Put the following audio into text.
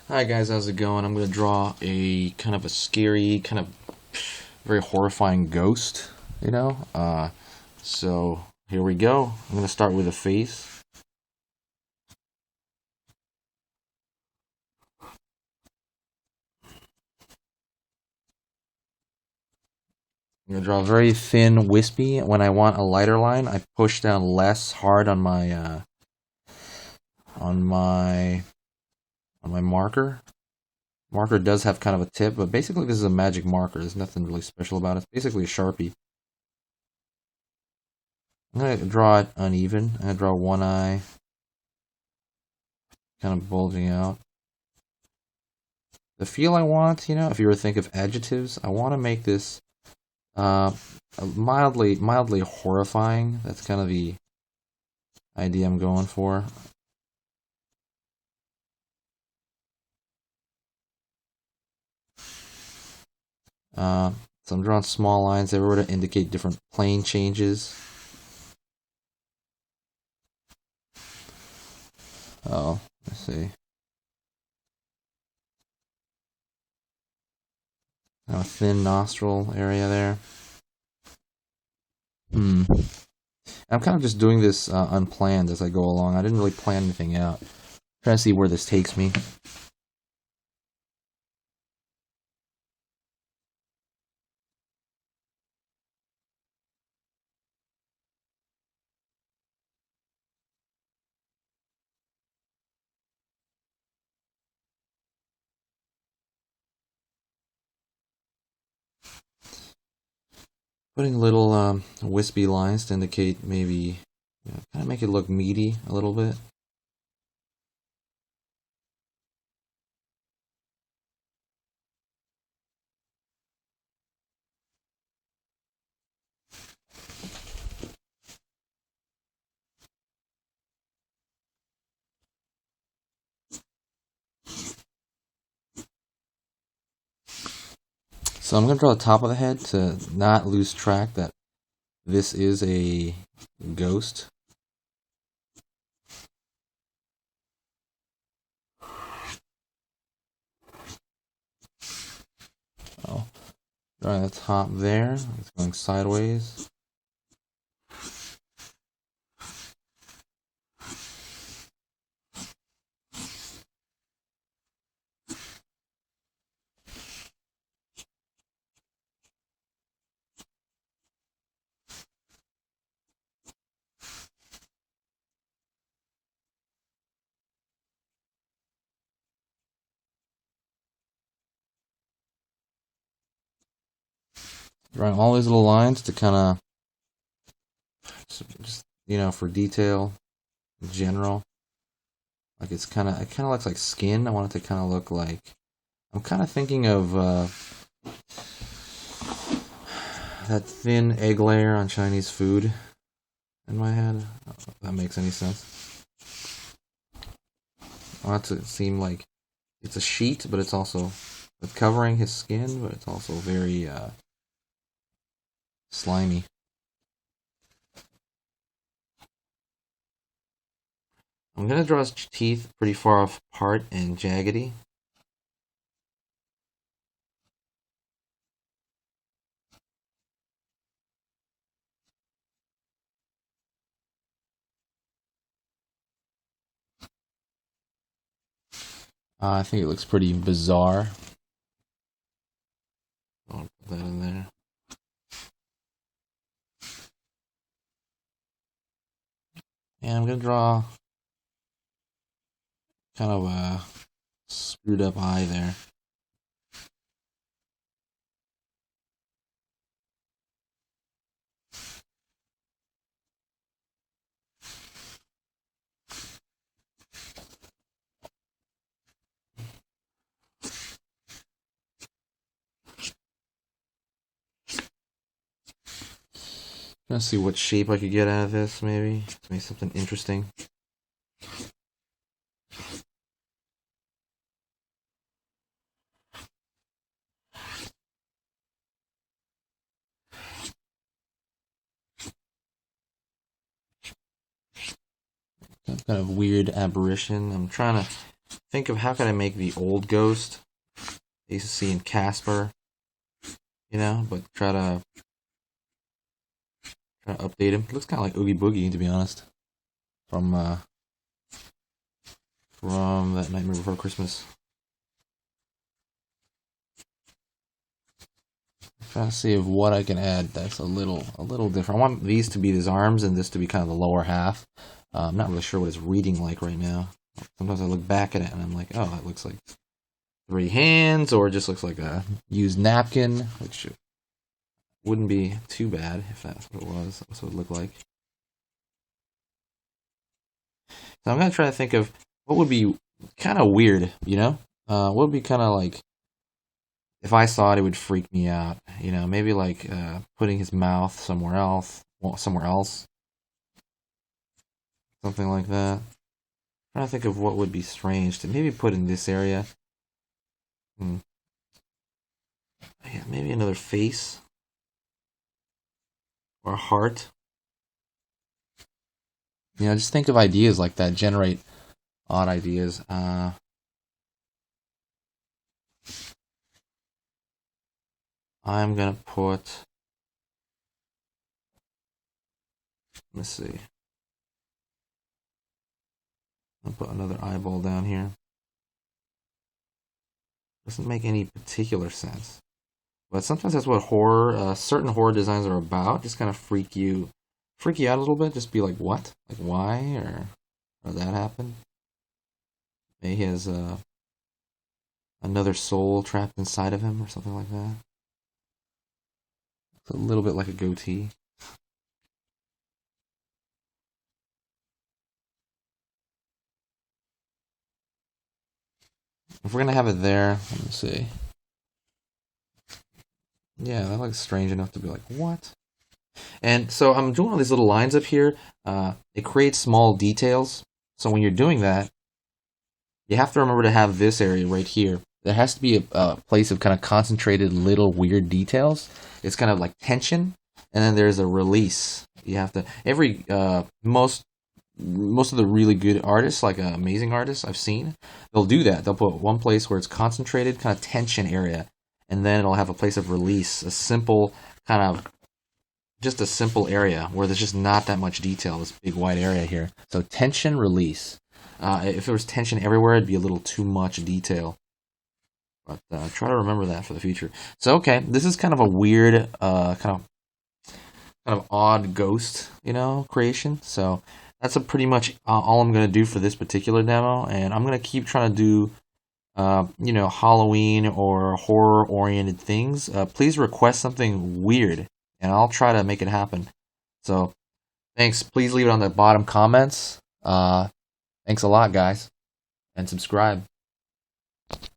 Hi guys, how's it going? I'm gonna draw a kind of a scary, kind of very horrifying ghost, you know? So here we go. I'm gonna start with a face. I'm gonna draw very thin, wispy. When I want a lighter line, I push down less hard on my on my on my marker. Marker does have kind of a tip, but basically this is a magic marker. There's nothing really special about it. It's basically a Sharpie. I'm gonna draw it uneven. I'm gonna draw one eye kind of bulging out. The feel I want, if you were to think of adjectives, I want to make this uh, mildly horrifying. That's kind of the idea I'm going for. So I'm drawing small lines everywhere to indicate different plane changes. Oh, let's see. Now a thin nostril area there. I'm kind of just doing this unplanned as I go along. I didn't really plan anything out. Trying to see where this takes me. Putting little wispy lines to indicate maybe, kind of make it look meaty a little bit. So I'm going to draw the top of the head to not lose track that this is a ghost. Oh, drawing the top there. It's going sideways. Drawing all these little lines to kind of, just, for detail in general. Like it kind of looks like skin. I want it to kind of look like, I'm kind of thinking of that thin egg layer on Chinese food in my head. I don't know if that makes any sense. I want it to seem like it's a sheet, but it's also covering his skin, but it's also very slimy. I'm going to draw his teeth pretty far apart and jaggedy. I think it looks pretty bizarre. I'll put that in there. And I'm going to draw kind of a screwed up eye there. Let's see what shape I could get out of this, maybe. Maybe something interesting. Some kind of weird aberration. I'm trying to think of how can I make the old Ghost I used to see in Casper, but try to update him. It looks kind of like Oogie Boogie, to be honest, from that Nightmare Before Christmas. Trying to see if what I can add that's a little different. I want these to be his arms and this to be kind of the lower half. I'm not really sure what it's reading like right now. Sometimes I look back at it and I'm like, oh, that looks like 3 hands, or it just looks like a used napkin, which wouldn't be too bad if that's what it was. That's what it would look like. So I'm gonna try to think of what would be kind of weird, what would be kind of like, if I saw it, it would freak me out. Maybe like putting his mouth somewhere else, something like that. I'm trying to think of what would be strange to maybe put in this area. Yeah, maybe another face or a heart. Just think of ideas like that. Generate odd ideas. I'm gonna put. Let's see. I'll put another eyeball down here. Doesn't make any particular sense, but sometimes that's what certain horror designs are about. Just kind of freak you out a little bit. Just be like, what? Like, why? Or that happened? Maybe he has another soul trapped inside of him, or something like that. It's a little bit like a goatee. If we're gonna have it there, let me see. Yeah, that looks strange enough to be like, what? And so I'm doing all these little lines up here. It creates small details. So when you're doing that, you have to remember to have this area right here. There has to be a place of kind of concentrated little weird details. It's kind of like tension, and then there's a release. You have to most of the really good artists, like amazing artists I've seen, they'll do that. They'll put one place where it's concentrated, kind of tension area, and then it'll have a place of release, a simple kind of just a simple area where there's just not that much detail. This big wide area here. So tension, release. If there was tension everywhere, it'd be a little too much detail. But try to remember that for the future. So okay, this is kind of a weird, kind of odd ghost, creation. So that's pretty much all I'm gonna do for this particular demo, and I'm gonna keep trying to do, Halloween or horror-oriented things. Please request something weird, and I'll try to make it happen. So thanks. Please leave it on the bottom comments. Thanks a lot, guys, and subscribe.